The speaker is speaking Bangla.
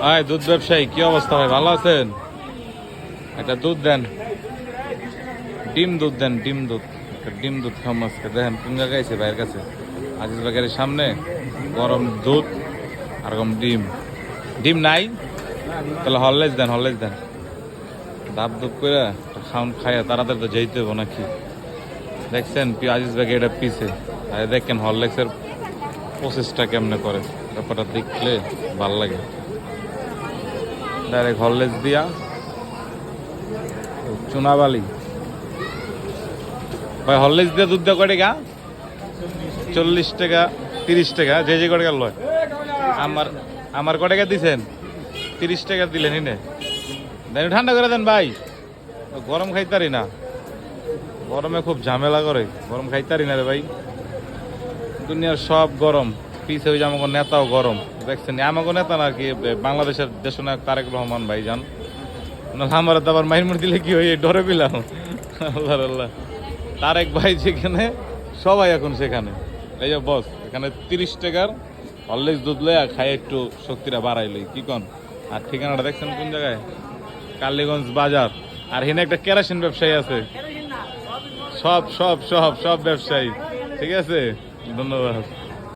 ভাই দুধ ব্যবসায়ী কি অবস্থা ভাই, ভালো আছেন? একটা দুধ দেন, ডিম দুধ দেন, ডিম দুধ। একটা ডিম দুধ খাম আজকে। দেখেন কোন জায়গায় আছে ভাইয়ের কাছে, আজিজ বাগের সামনে। গরম দুধ আর গরম ডিম। ডিম নাই তাহলে হরলেস দেন, হরলেস দেন। ধাপ ধুপ করে খাউন খাইয়া তাড়াতাড়ি তো যেতে হবো নাকি। দেখছেন আজিজ বাগে এটা পিছে, আর দেখেন হরলেক্সের প্রসেসটা কেমনে করে, ব্যাপারটা দেখলে ভাল লাগে। ডাইরেক্ট হরলেক্স দিয়া চুনাবালি। ভাই হরলেক্স দিয়ে দুধ দেওয়া কয় টাকা? 40 টাকা, 30 টাকা, যে যে কয় টাকা লয়। আমার আমার কয় টাকা দিছেন? 30 টাকা দিলেন। ইনে দেন, ঠান্ডা করে দেন ভাই, গরম খাইতারি না। গরমে খুব ঝামেলা করে, গরম খাইতারি না রে ভাই। দুনিয়ার সব গরম, পিছে ওই যে আমাকে নেতাও গরম। দেখছেন আমাকে নেতা না আর কি, বাংলাদেশের দেশনায়ক তারেক রহমান ভাই যান। আমার তো আবার মাইরমুর দিলে কি হয়ে ডরে পেলাম। আল্লাহ আল্লাহ, তারেক ভাই যেখানে সবাই এখন সেখানে। এই যে বস এখানে 30 টাকার হরলিক্স দুধ লইয়া খাই একটু শক্তিটা বাড়াইলই কি কন। আর ঠিকানাটা দেখছেন কোন জায়গায়? কালীগঞ্জ বাজার। আর এখানে একটা কেরাসিন ব্যবসায়ী আছে। সব সব সব সব ব্যবসায়ী। ঠিক আছে, ধন্যবাদ।